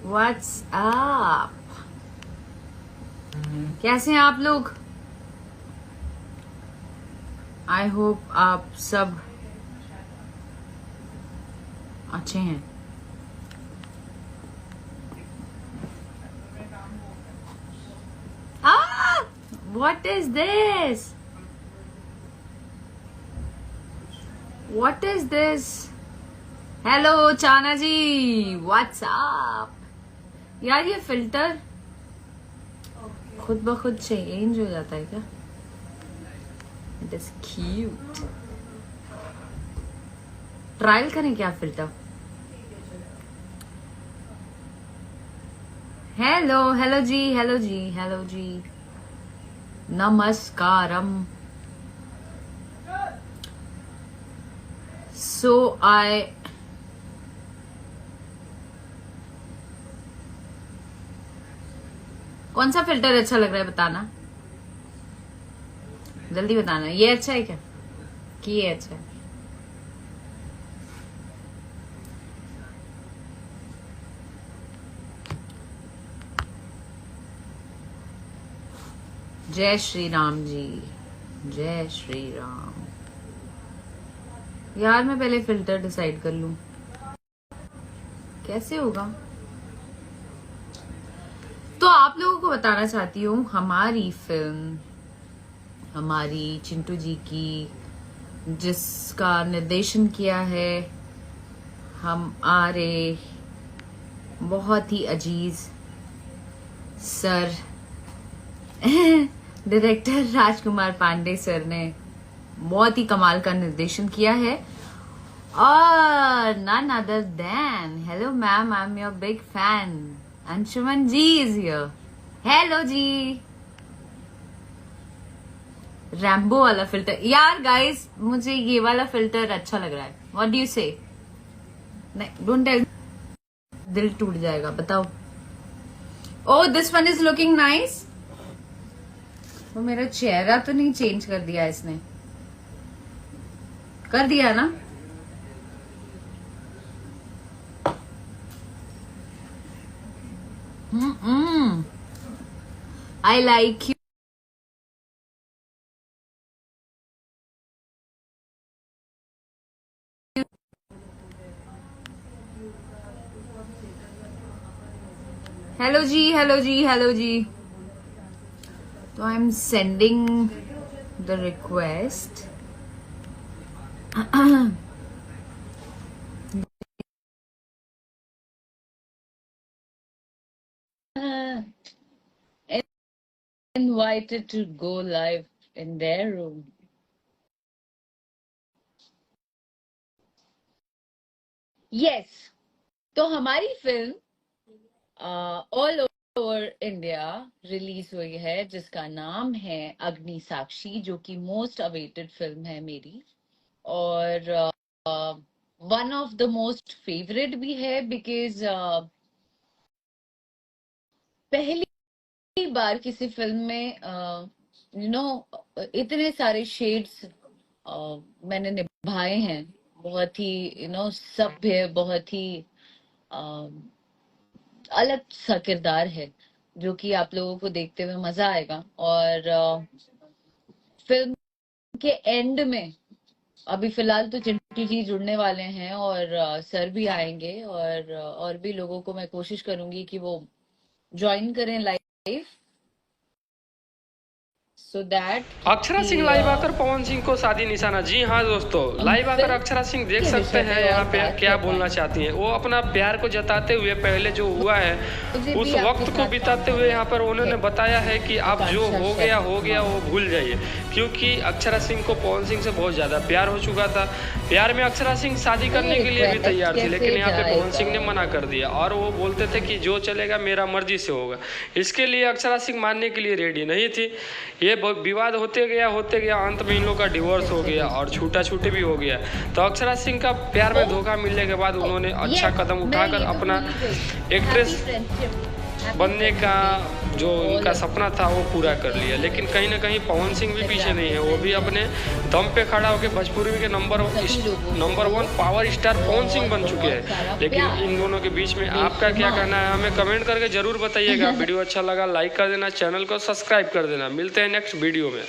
What's up? कैसे हैं आप लोग? आई होप आप सब अच्छे हैं। What is this? What is this? Hello चाना जी, व्हाट्स अप? यार ये फिल्टर खुद ब खुद चेंज हो जाता है क्या? It is cute. ट्रायल करें क्या फिल्टर? हेलो हेलो जी, हेलो जी, हेलो जी, नमस्कारम। सो आई कौन सा फिल्टर अच्छा लग रहा है बताना, जल्दी बताना। ये अच्छा है क्या कि ये अच्छा है? जय श्री राम जी, जय श्री राम। यार मैं पहले फिल्टर डिसाइड कर लूं, कैसे होगा? तो आप लोगों को बताना चाहती हूँ, हमारी फिल्म, हमारी चिंटू जी की, जिसका निर्देशन किया है हमारे बहुत ही अजीज सर डायरेक्टर राजकुमार पांडे सर ने बहुत ही कमाल का निर्देशन किया है। और none other than, hello ma'am, I'm your big fan, Anshuman ji is here। Hello जी। रैम्बो वाला फिल्टर, यार गाइस मुझे ये वाला फिल्टर अच्छा लग रहा है। व्हाट डू यू से? नहीं, डोंट टेल, दिल टूट जाएगा। बताओ। Oh this one is looking nice. वो मेरा चेहरा तो नहीं चेंज कर दिया इसने? कर दिया ना? I like you. हेलो जी, हेलो जी, हेलो जी। तो I am sending the request. Invited to go live in their room. Yes, तो हमारी film all over India release हुई है, जिसका नाम है अग्नि साक्षी, जो कि मोस्ट अवेटेड फिल्म है मेरी, और one of the most favourite भी है, बिकॉज पहली बार किसी फिल्म में इतने सारे शेड्स मैंने निभाए हैं। बहुत ही सभ्य, बहुत ही अलग सा किरदार है, जो कि आप लोगों को देखते हुए मजा आएगा। और फिल्म के एंड में अभी फिलहाल तो चिंटू जी जुड़ने वाले हैं, और सर भी आएंगे, और भी लोगों को मैं कोशिश करूंगी कि वो ज्वाइन करें live, so that Akshara Singh live आकर पवन सिंह को शादी निशाना। जी हाँ दोस्तों, लाइव आकर अक्षरा सिंह देख सकते हैं यहाँ पे क्या बोलना चाहती हैं। वो अपना प्यार को जताते हुए पहले जो हुआ है उस वक्त को बिताते हुए यहाँ पर उन्होंने बताया है कि आप जो हो गया वो भूल जाइए, क्योंकि अक्षरा सिंह को पवन सिंह से बहुत ज़्यादा प्यार हो चुका था। प्यार में अक्षरा सिंह शादी करने के लिए भी तैयार थी, लेकिन यहाँ पे पवन सिंह ने मना कर दिया, और वो बोलते थे कि जो चलेगा मेरा मर्जी से होगा। इसके लिए अक्षरा सिंह मानने के लिए रेडी नहीं थी। ये विवाद होते गया, अंत में इन लोग का डिवोर्स हो गया और छूटा छूटी भी हो गया। तो अक्षरा सिंह का प्यार में धोखा मिलने के बाद उन्होंने अच्छा कदम उठाकर अपना एक्ट्रेस बनने का जो उनका सपना था वो पूरा कर लिया। लेकिन कहीं ना कहीं पवन सिंह भी पीछे नहीं है, वो भी अपने दम पे खड़ा होकर भोजपुरी के number 1 power star Pawan Singh बन चुके हैं। लेकिन इन दोनों के बीच में आपका क्या कहना है हमें कमेंट करके जरूर बताइएगा। वीडियो अच्छा लगा लाइक कर देना, चैनल को सब्सक्राइब कर देना। मिलते हैं नेक्स्ट वीडियो में।